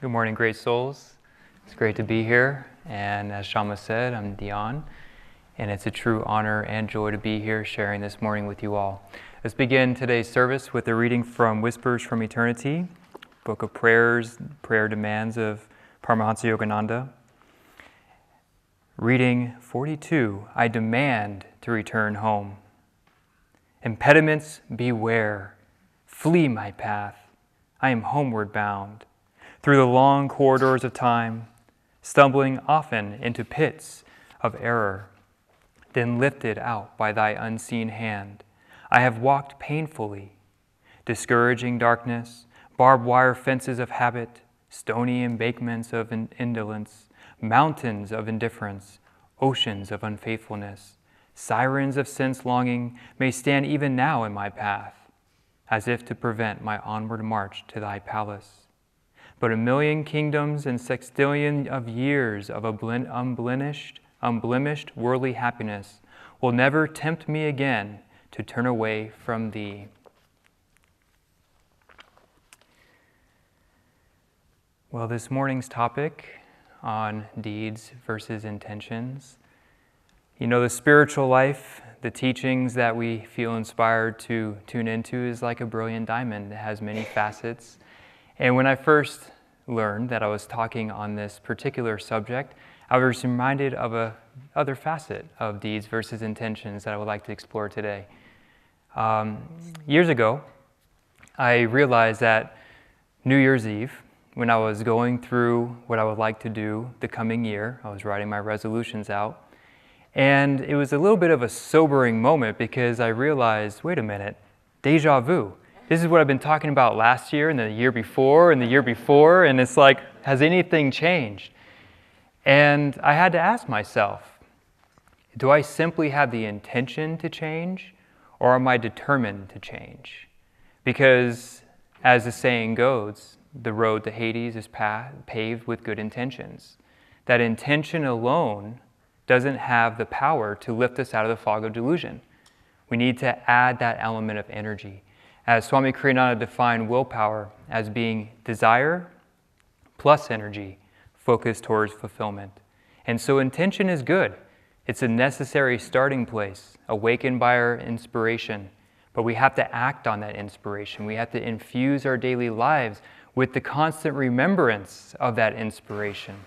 Good morning, great souls. It's great to be here. And as Shama said, I'm Dhyan. And it's a true honor and joy to be here sharing this morning with you all. Let's begin today's service with a reading from Whispers from Eternity, Book of Prayers, Prayer Demands of Paramhansa Yogananda. Reading 42, I demand to return home. Impediments beware, flee my path. I am homeward bound, through the long corridors of time, stumbling often into pits of error, then lifted out by thy unseen hand. I have walked painfully, discouraging darkness, barbed wire fences of habit, stony embankments of indolence, mountains of indifference, oceans of unfaithfulness. Sirens of sense longing may stand even now in my path, as if to prevent my onward march to thy palace. But 1,000,000 kingdoms and sextillion of years of unblemished worldly happiness will never tempt me again to turn away from thee. Well, this morning's topic on deeds versus intentions. You know, the spiritual life, the teachings that we feel inspired to tune into is like a brilliant diamond. It has many facets. And when I first learned that I was talking on this particular subject, I was reminded of another facet of deeds versus intentions that I would like to explore today. Years ago, I realized that New Year's Eve, when I was going through what I would like to do the coming year, I was writing my resolutions out, and it was a little bit of a sobering moment because I realized, wait a minute, deja vu. This is what I've been talking about last year and the year before and the year before, and it's like, has anything changed? And I had to ask myself, do I simply have the intention to change, or am I determined to change? Because, as the saying goes, the road to Hades is paved with good intentions. That intention alone doesn't have the power to lift us out of the fog of delusion. We need to add that element of energy. As Swami Kriyananda defined willpower as being desire plus energy focused towards fulfillment. And so intention is good. It's a necessary starting place, awakened by our inspiration. But we have to act on that inspiration. We have to infuse our daily lives with the constant remembrance of that inspiration.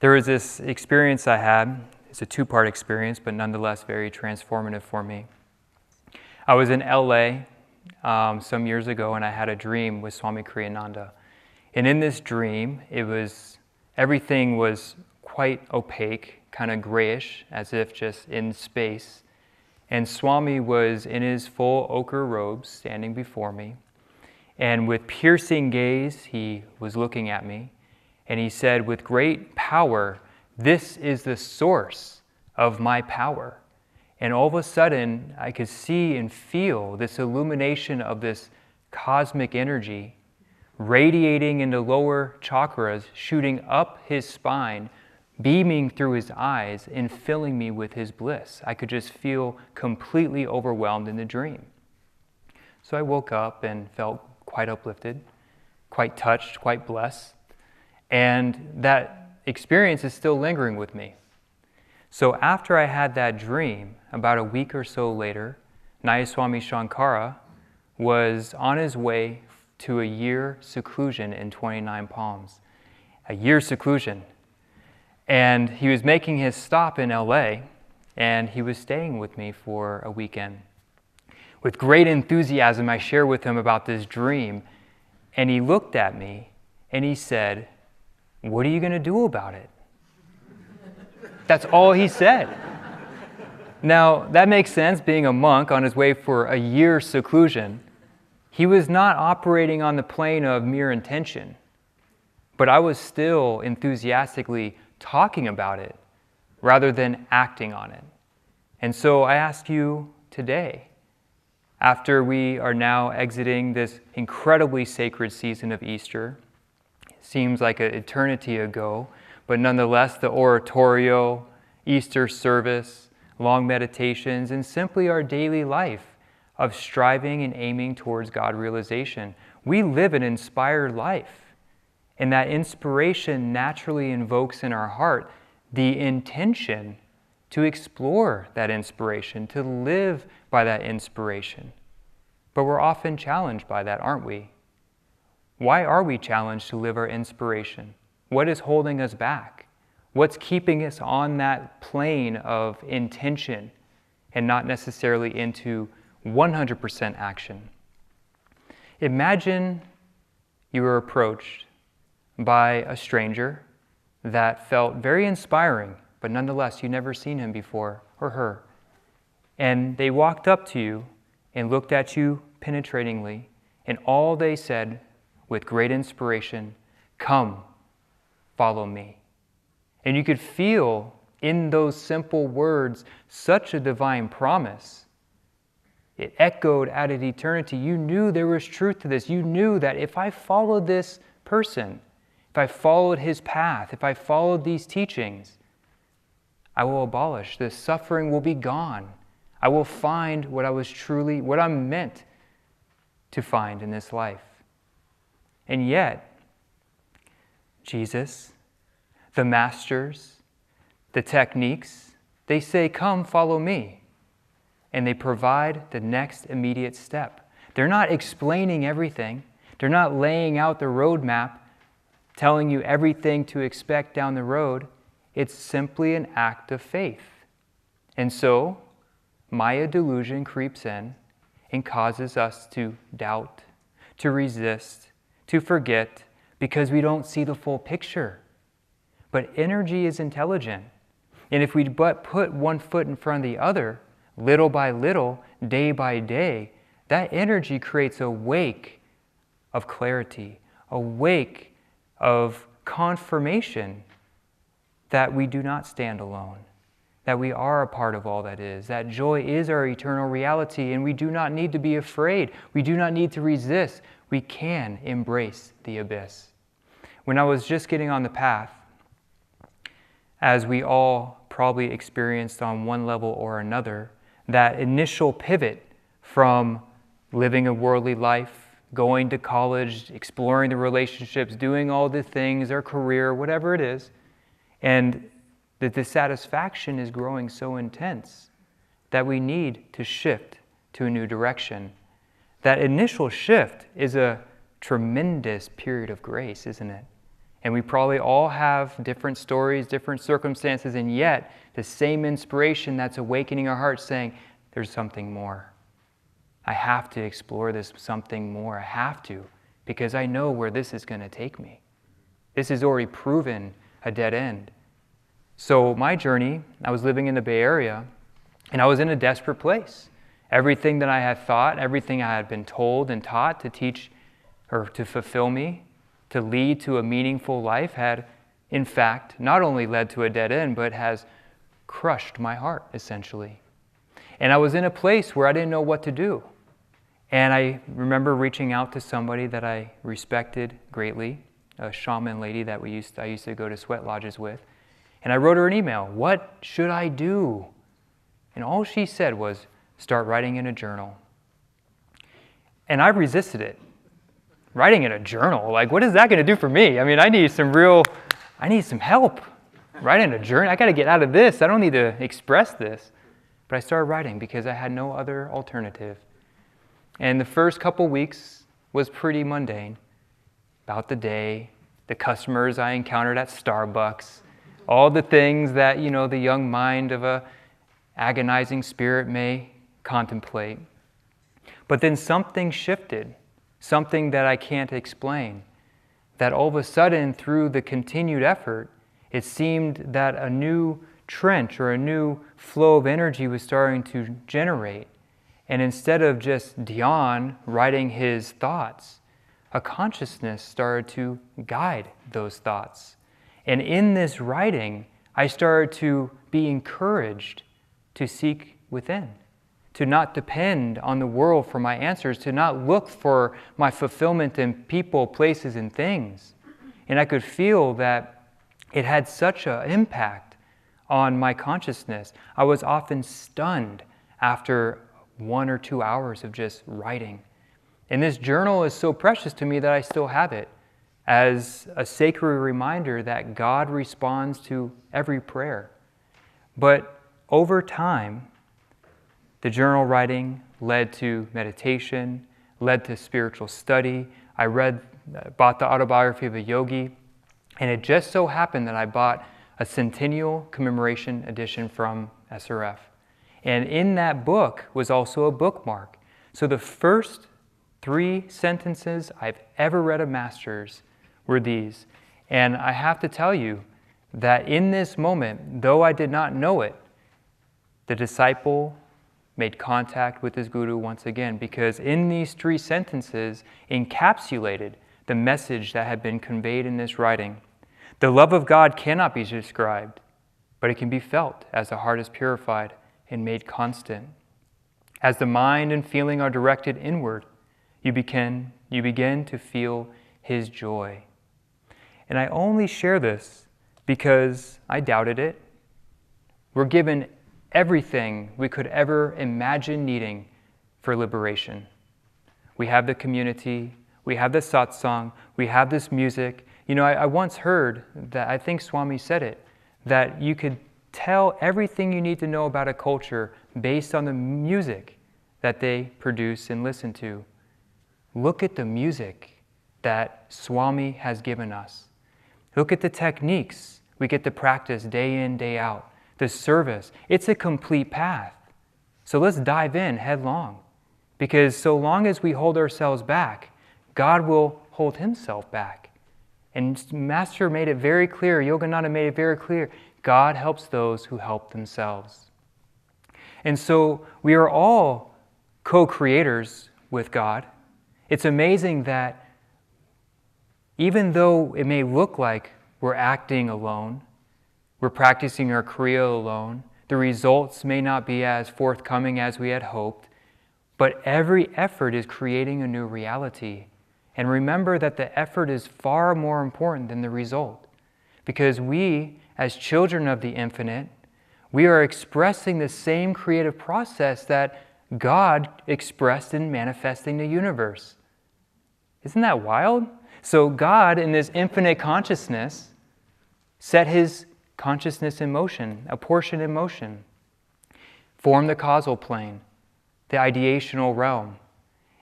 There was this experience I had. It's a two-part experience, but nonetheless very transformative for me. I was in LA some years ago, and I had a dream with Swami Kriyananda. And in this dream, everything was quite opaque, kind of grayish, as if just in space. And Swami was in his full ochre robes, standing before me. And with piercing gaze, he was looking at me. And he said, with great power, this is the source of my power. And all of a sudden, I could see and feel this illumination of this cosmic energy radiating into lower chakras, shooting up his spine, beaming through his eyes, and filling me with his bliss. I could just feel completely overwhelmed in the dream. So I woke up and felt quite uplifted, quite touched, quite blessed. And that experience is still lingering with me. So after I had that dream, about a week or so later, Nayaswami Shankara was on his way to a year seclusion in 29 Palms. A year seclusion. And he was making his stop in LA, and he was staying with me for a weekend. With great enthusiasm, I shared with him about this dream, and he looked at me and he said, "What are you going to do about it?" That's all he said. Now, that makes sense, being a monk on his way for a year seclusion. He was not operating on the plane of mere intention, but I was still enthusiastically talking about it rather than acting on it. And so I ask you today, after we are now exiting this incredibly sacred season of Easter, it seems like an eternity ago, but nonetheless, the oratorio, Easter service, long meditations, and simply our daily life of striving and aiming towards God realization. We live an inspired life. And that inspiration naturally invokes in our heart the intention to explore that inspiration, to live by that inspiration. But we're often challenged by that, aren't we? Why are we challenged to live our inspiration? What is holding us back? What's keeping us on that plane of intention and not necessarily into 100% action? Imagine you were approached by a stranger that felt very inspiring, but nonetheless you never seen him before or her. And they walked up to you and looked at you penetratingly, and all they said with great inspiration, "Come, follow me." And you could feel in those simple words such a divine promise. It echoed out of eternity. You knew there was truth to this. You knew that if I followed this person, if I followed his path, if I followed these teachings, I will abolish this. Suffering will be gone. I will find what I'm meant to find in this life. And yet, Jesus, the masters, the techniques, they say, "Come, follow me." And they provide the next immediate step. They're not explaining everything. They're not laying out the roadmap, telling you everything to expect down the road. It's simply an act of faith. And so, Maya delusion creeps in and causes us to doubt, to resist, to forget, because we don't see the full picture. But energy is intelligent. And if we but put one foot in front of the other, little by little, day by day, that energy creates a wake of clarity, a wake of confirmation that we do not stand alone, that we are a part of all that is, that joy is our eternal reality, and we do not need to be afraid. We do not need to resist. We can embrace the abyss. When I was just getting on the path, as we all probably experienced on one level or another, that initial pivot from living a worldly life, going to college, exploring the relationships, doing all the things, our career, whatever it is, and the dissatisfaction is growing so intense that we need to shift to a new direction. That initial shift is a tremendous period of grace, isn't it? And we probably all have different stories, different circumstances, and yet the same inspiration that's awakening our hearts saying, there's something more. I have to explore this something more. I have to, because I know where this is going to take me. This is already proven a dead end. So my journey, I was living in the Bay Area, and I was in a desperate place. Everything that I had thought, everything I had been told and taught to teach or to fulfill me, to lead to a meaningful life had, in fact, not only led to a dead end, but has crushed my heart, essentially. And I was in a place where I didn't know what to do. And I remember reaching out to somebody that I respected greatly, a shaman lady that I used to go to sweat lodges with. And I wrote her an email, "What should I do?" And all she said was, "Start writing in a journal." And I resisted it. Writing in a journal, like, what is that going to do for me? I mean, I need some help. Writing a journal, I got to get out of this. I don't need to express this. But I started writing because I had no other alternative. And the first couple weeks was pretty mundane. About the day, the customers I encountered at Starbucks, all the things that, the young mind of a agonizing spirit may contemplate. But then something shifted. Something that I can't explain, that all of a sudden, through the continued effort, it seemed that a new trench or a new flow of energy was starting to generate. And instead of just Dhyan writing his thoughts, a consciousness started to guide those thoughts. And in this writing, I started to be encouraged to seek within, to not depend on the world for my answers, to not look for my fulfillment in people, places, and things. And I could feel that it had such an impact on my consciousness. I was often stunned after 1 or 2 hours of just writing. And this journal is so precious to me that I still have it. as a sacred reminder that God responds to every prayer. But over time, the journal writing led to meditation, led to spiritual study. I bought the autobiography of a yogi, and it just so happened that I bought a centennial commemoration edition from SRF. And in that book was also a bookmark. So the first 3 sentences I've ever read of Master's were these. And I have to tell you that in this moment, though I did not know it, the disciple made contact with his guru once again, because in these 3 sentences encapsulated the message that had been conveyed in this writing. The love of God cannot be described, but it can be felt as the heart is purified and made constant. As the mind and feeling are directed inward, you begin to feel His joy. And I only share this because I doubted it. We're given everything we could ever imagine needing for liberation. We have the community, we have the satsang, we have this music. You know, I once heard that, I think Swami said it, that you could tell everything you need to know about a culture based on the music that they produce and listen to. Look at the music that Swami has given us. Look at the techniques we get to practice day in, day out. The service, it's a complete path. So let's dive in headlong. Because so long as we hold ourselves back, God will hold Himself back. And Master made it very clear, Yogananda made it very clear, God helps those who help themselves. And so we are all co-creators with God. It's amazing that even though it may look like we're acting alone, we're practicing our Kriya alone, the results may not be as forthcoming as we had hoped, but every effort is creating a new reality. And remember that the effort is far more important than the result. Because we, as children of the infinite, we are expressing the same creative process that God expressed in manifesting the universe. Isn't that wild? So God, in this infinite consciousness, set His consciousness in motion, a portion in motion, formed the causal plane, the ideational realm.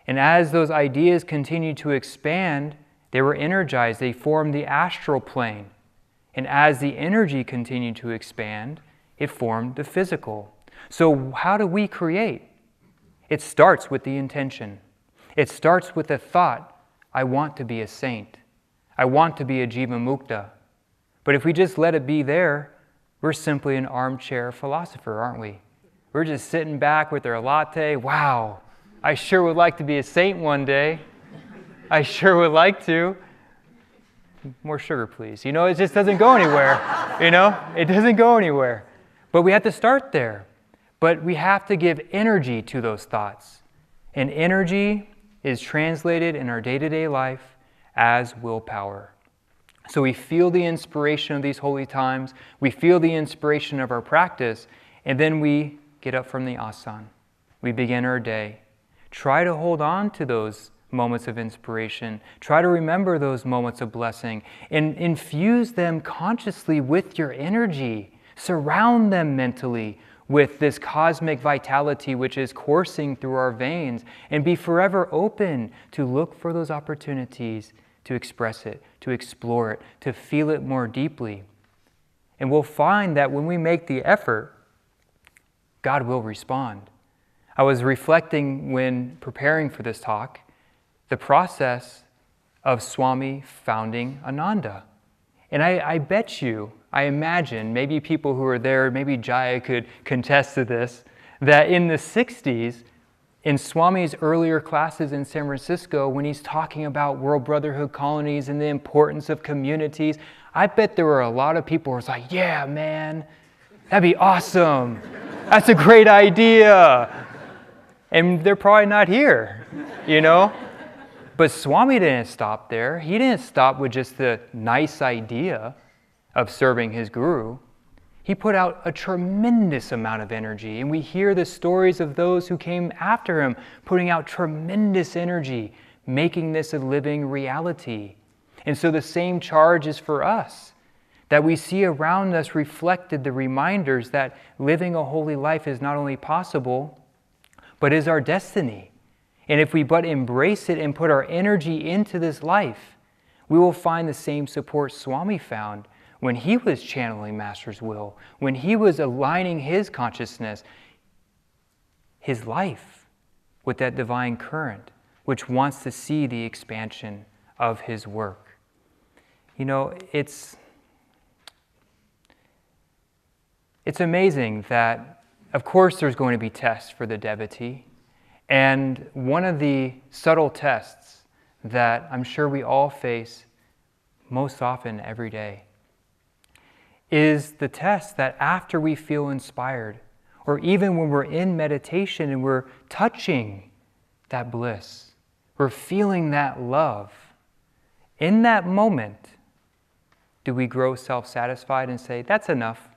And as those ideas continued to expand, they were energized, they formed the astral plane. And as the energy continued to expand, it formed the physical. So how do we create? It starts with the intention. It starts with the thought, I want to be a saint. I want to be a Jiva Mukta. But if we just let it be there, we're simply an armchair philosopher, aren't we? We're just sitting back with our latte. Wow, I sure would like to be a saint one day. I sure would like to. More sugar, please. You know, it just doesn't go anywhere. You know, it doesn't go anywhere. But we have to start there. But we have to give energy to those thoughts. And energy is translated in our day-to-day life as willpower. So we feel the inspiration of these holy times, we feel the inspiration of our practice, and then we get up from the asana. We begin our day. Try to hold on to those moments of inspiration. Try to remember those moments of blessing and infuse them consciously with your energy. Surround them mentally with this cosmic vitality which is coursing through our veins, and be forever open to look for those opportunities to express it, to explore it, to feel it more deeply. And we'll find that when we make the effort, God will respond. I was reflecting when preparing for this talk, the process of Swami founding Ananda. And I bet you, I imagine, maybe people who are there, maybe Jaya could contest to this, that in the 60s, in Swami's earlier classes in San Francisco, when he's talking about World Brotherhood colonies and the importance of communities, I bet there were a lot of people who were like, yeah, man, that'd be awesome. That's a great idea. And they're probably not here, you know? But Swami didn't stop there. He didn't stop with just the nice idea of serving his guru. He put out a tremendous amount of energy, and we hear the stories of those who came after him putting out tremendous energy, making this a living reality. And so the same charge is for us, that we see around us reflected the reminders that living a holy life is not only possible, but is our destiny. And if we but embrace it and put our energy into this life, we will find the same support Swami found when he was channeling Master's will, when he was aligning his consciousness, his life, with that divine current, which wants to see the expansion of his work. You know, it's amazing that, of course, there's going to be tests for the devotee. And one of the subtle tests that I'm sure we all face most often every day is the test that after we feel inspired, or even when we're in meditation and we're touching that bliss, we're feeling that love, in that moment, do we grow self-satisfied and say, that's enough,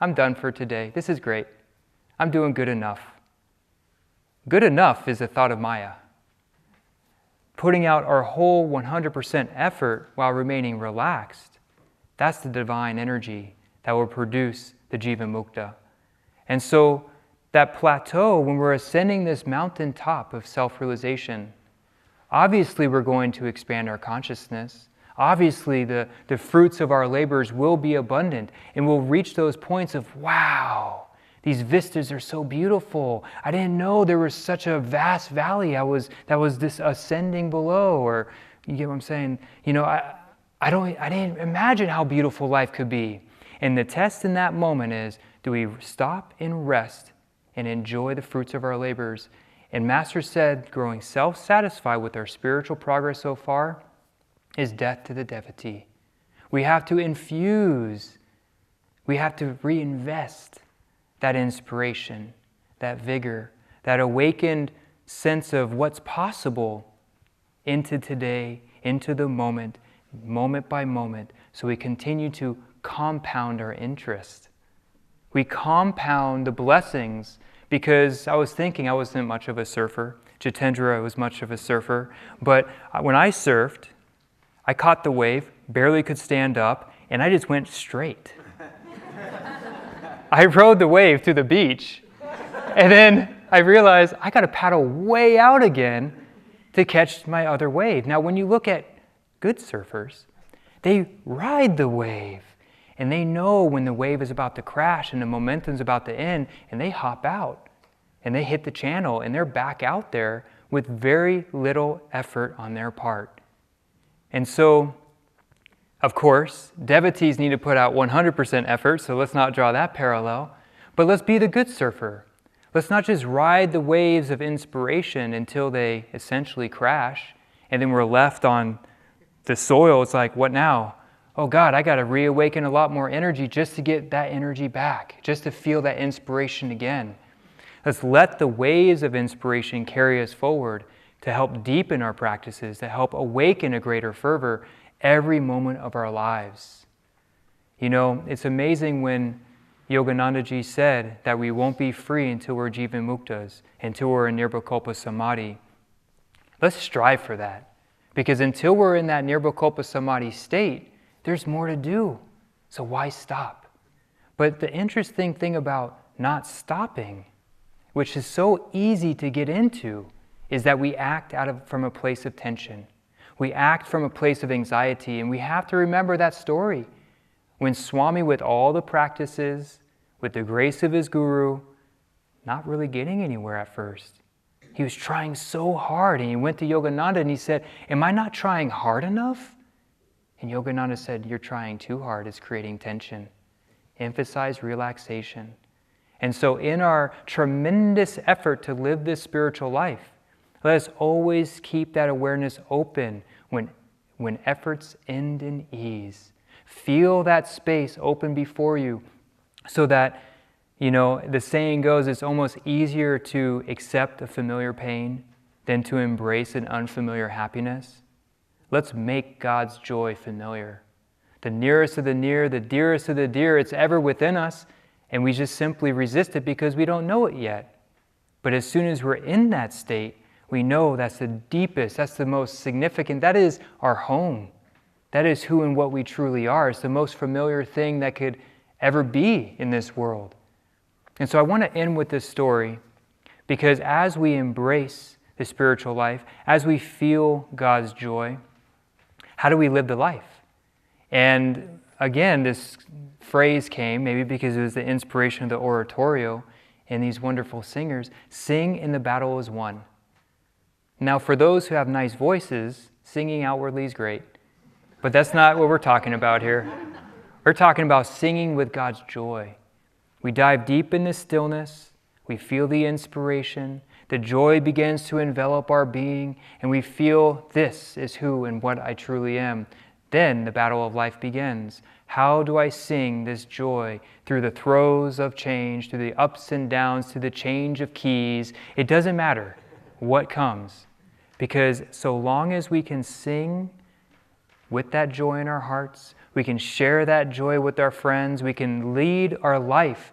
I'm done for today, this is great, I'm doing good enough. Good enough is a thought of Maya. Putting out our whole 100% effort while remaining relaxed, that's the divine energy that will produce the Jiva Mukta. And so that plateau, when we're ascending this mountaintop of self-realization, obviously we're going to expand our consciousness. Obviously the fruits of our labors will be abundant, and we'll reach those points of, wow, these vistas are so beautiful. I didn't know there was such a vast valley that was this ascending below. Or, you get what I'm saying? You know, I didn't imagine how beautiful life could be. And the test in that moment is, do we stop and rest and enjoy the fruits of our labors? And Master said, growing self-satisfied with our spiritual progress so far is death to the devotee. We have to infuse, we have to reinvest that inspiration, that vigor, that awakened sense of what's possible into today, into the moment, moment by moment, so we continue to compound our interest. We compound the blessings, because I was thinking I wasn't much of a surfer. Jitendra was much of a surfer. But when I surfed, I caught the wave, barely could stand up, and I just went straight. I rode the wave to the beach, and then I realized I got to paddle way out again to catch my other wave. Now, when you look at good surfers, they ride the wave, and they know when the wave is about to crash and the momentum's about to end, and they hop out, and they hit the channel, and they're back out there with very little effort on their part. And so, of course, devotees need to put out 100% effort, so let's not draw that parallel. But let's be the good surfer. Let's not just ride the waves of inspiration until they essentially crash, and then we're left on the soil. It's like, what now? Oh God, I got to reawaken a lot more energy just to get that energy back, just to feel that inspiration again. Let's let the waves of inspiration carry us forward to help deepen our practices, to help awaken a greater fervor every moment of our lives. You know, it's amazing when Yogananda ji said that we won't be free until we're Jiva Muktas, until we're in Nirvikalpa Samadhi. Let's strive for that. Because until we're in that Nirvikalpa Samadhi state, there's more to do. So why stop? But the interesting thing about not stopping, which is so easy to get into, is that we act from a place of tension. We act from a place of anxiety, and we have to remember that story. When Swami, with all the practices, with the grace of his guru, not really getting anywhere at first. He was trying so hard, and he went to Yogananda and he said, am I not trying hard enough? And Yogananda said, you're trying too hard, it's creating tension. Emphasize relaxation. And so in our tremendous effort to live this spiritual life, let us always keep that awareness open when efforts end in ease. Feel that space open before you so that, you know, the saying goes, it's almost easier to accept a familiar pain than to embrace an unfamiliar happiness. Let's make God's joy familiar. The nearest of the near, the dearest of the dear, it's ever within us, and we just simply resist it because we don't know it yet. But as soon as we're in that state, we know that's the deepest, that's the most significant, that is our home. That is who and what we truly are. It's the most familiar thing that could ever be in this world. And so I want to end with this story, because as we embrace the spiritual life, as we feel God's joy, how do we live the life? And again, this phrase came, maybe because it was the inspiration of the oratorio and these wonderful singers, sing in the battle is won. Now, for those who have nice voices, singing outwardly is great, but that's not what we're talking about here. We're talking about singing with God's joy. We dive deep in the stillness, we feel the inspiration, the joy begins to envelop our being, and we feel this is who and what I truly am. Then the battle of life begins. How do I sing this joy through the throes of change, through the ups and downs, through the change of keys? It doesn't matter what comes, because so long as we can sing with that joy in our hearts, we can share that joy with our friends, we can lead our life,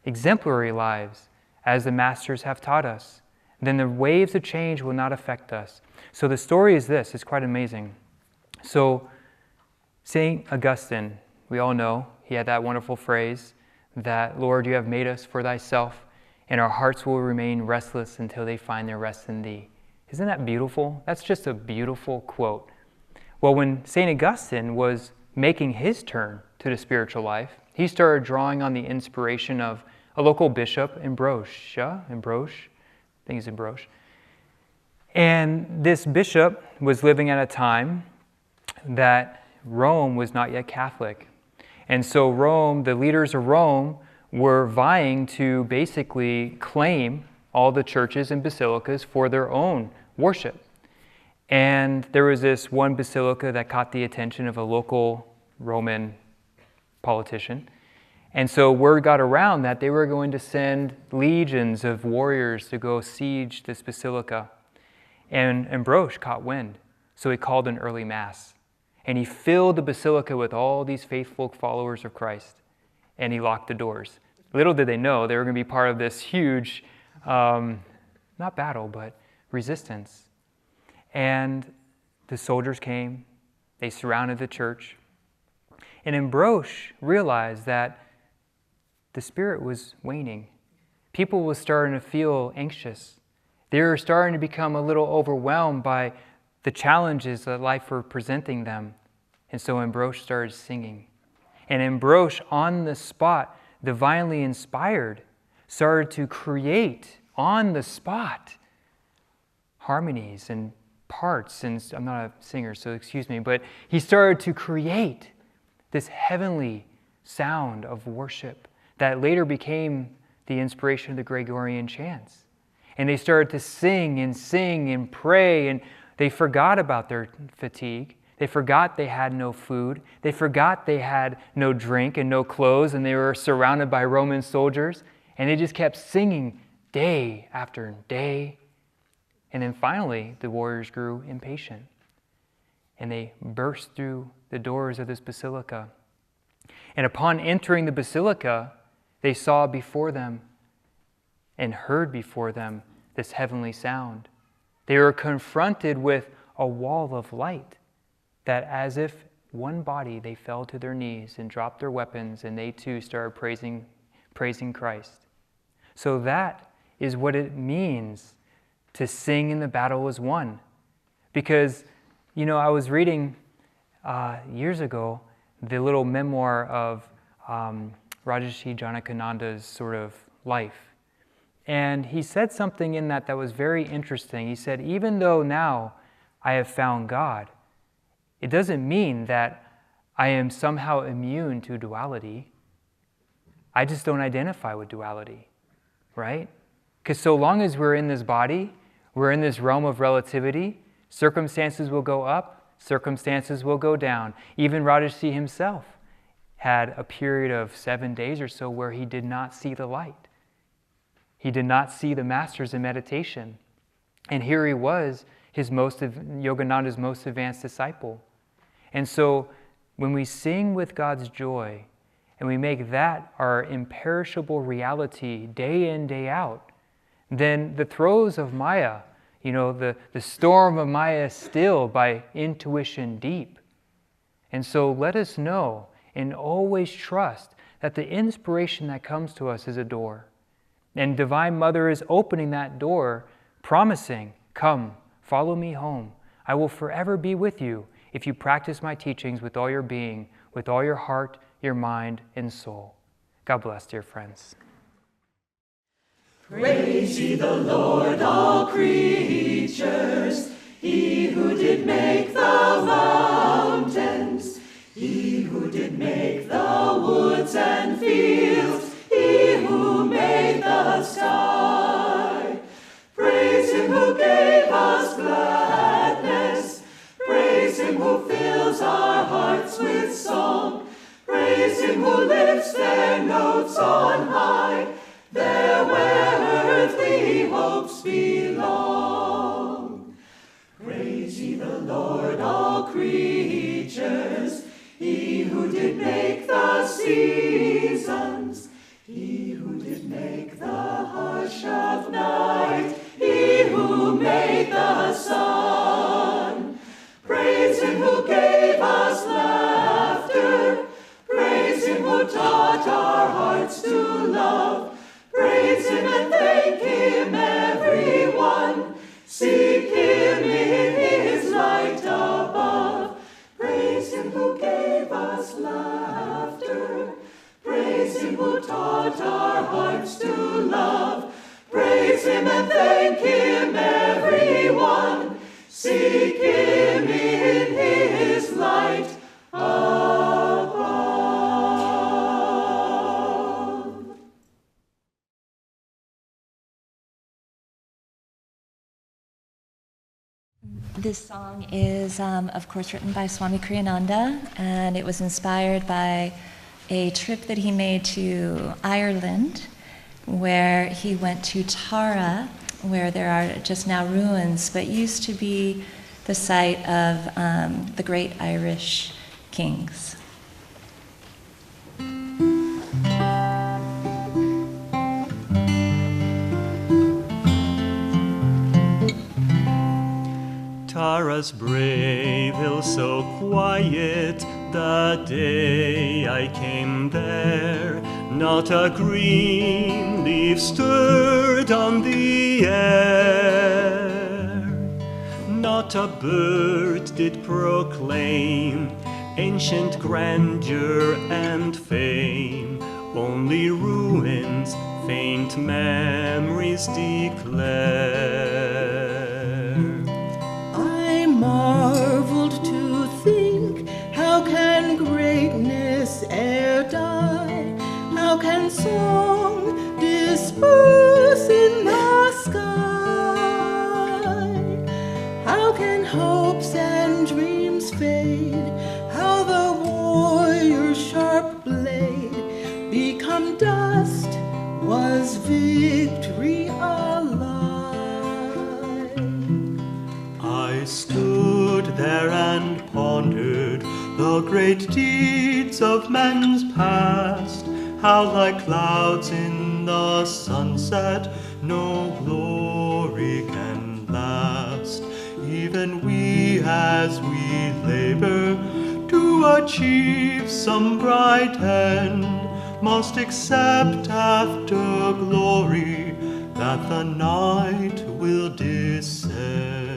exemplary lives, as the masters have taught us, then the waves of change will not affect us. So the story is this, it's quite amazing. So St. Augustine, we all know, he had that wonderful phrase that, Lord, you have made us for thyself, and our hearts will remain restless until they find their rest in thee. Isn't that beautiful? That's just a beautiful quote. Well, when St. Augustine was making his turn to the spiritual life, he started drawing on the inspiration of a local bishop in Broche. And this bishop was living at a time that Rome was not yet Catholic. And so Rome, the leaders of Rome, were vying to basically claim all the churches and basilicas for their own worship. And there was this one basilica that caught the attention of a local Roman politician. And so word got around that they were going to send legions of warriors to go siege this basilica. And Ambroise caught wind, so he called an early mass. And he filled the basilica with all these faithful followers of Christ. And he locked the doors. Little did they know they were going to be part of this huge, not battle, but resistance. And the soldiers came, they surrounded the church. And Ambroise realized that the spirit was waning. People were starting to feel anxious. They were starting to become a little overwhelmed by the challenges that life were presenting them. And so Ambroise started singing. And Ambroise, on the spot, divinely inspired, started to create on the spot harmonies and parts. And I'm not a singer, so excuse me, but he started to create this heavenly sound of worship that later became the inspiration of the Gregorian chants. And they started to sing and pray, and they forgot about their fatigue. They forgot they had no food. They forgot they had no drink and no clothes, and they were surrounded by Roman soldiers. And they just kept singing day after day. And then finally, the warriors grew impatient. And they burst through the doors of this basilica. And upon entering the basilica, they saw before them and heard before them this heavenly sound. They were confronted with a wall of light that, as if one body, they fell to their knees and dropped their weapons, and they too started praising Christ. So that is what it means to sing in the battle is won. Because, I was reading years ago the little memoir of Rajarshi Janakananda's sort of life. And he said something in that was very interesting. He said, even though now I have found God, it doesn't mean that I am somehow immune to duality. I just don't identify with duality, right? Because so long as we're in this body, we're in this realm of relativity, circumstances will go up, circumstances will go down. Even Rajarshi himself had a period of 7 days or so where he did not see the light. He did not see the masters in meditation. And here he was, Yogananda's most advanced disciple. And so when we sing with God's joy, and we make that our imperishable reality day in, day out, then the throes of Maya, the storm of Maya is stilled by intuition deep. And so let us know and always trust that the inspiration that comes to us is a door. And Divine Mother is opening that door, promising, "Come, follow me home. I will forever be with you if you practice my teachings with all your being, with all your heart, your mind, and soul." God bless, dear friends. Praise ye the Lord, all creatures, He who did make the mountains, He who did make the woods and fields, He who made the sky. Praise Him who gave us gladness, praise Him who fills our hearts with song, praise Him who lifts their notes on high, there where earthly hopes belong. Praise ye the Lord, all creatures, He who did make the seasons, He who did make the hush of night, He who made the sun. Praise Him who gave us laughter, praise Him who taught our hearts to love. Praise Him and thank Him, everyone. Seek Him in His light above. Praise Him who gave us laughter. Praise Him who taught our hearts to love. Praise Him and thank Him, everyone. Seek Him in His light above. This song is, of course, written by Swami Kriyananda, and it was inspired by a trip that he made to Ireland, where he went to Tara, where there are just now ruins, but used to be the site of the great Irish kings. Tara's brave hill so quiet, the day I came there, not a green leaf stirred on the air, not a bird did proclaim ancient grandeur and fame, only ruins, faint memories declare. Marveled to think, how can greatness e'er die? How can song disperse in the sky? How can hopes and dreams fade? How the warrior's sharp blade become dust? Was victory alive? I stood there and pondered the great deeds of men's past, how like clouds in the sunset no glory can last. Even we, as we labor to achieve some bright end, must accept after glory that the night will descend.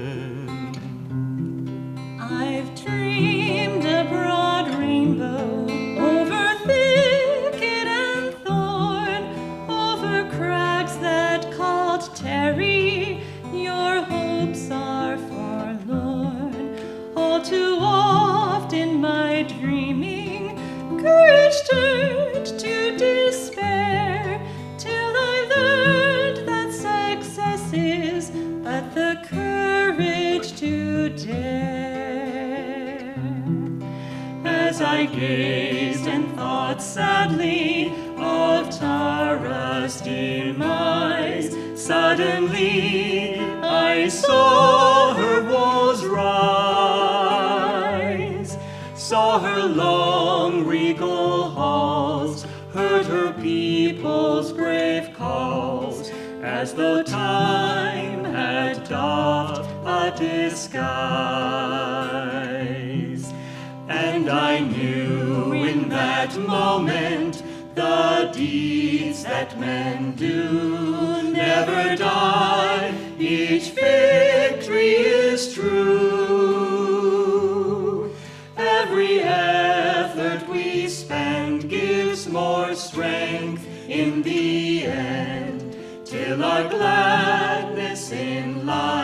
I've dreamed a broad rainbow over thicket and thorn, over crags that called tarry, your hopes are forlorn. All too oft in my dreaming, courage turned to despair, till I learned that success is but the courage to dare. As I gazed and thought sadly of Tara's demise, suddenly I saw her walls rise, saw her long regal halls, heard her people's brave calls, as though time had doffed a disguise. And I knew in that moment the deeds that men do never die. Each victory is true. Every effort we spend gives more strength in the end, till our gladness in life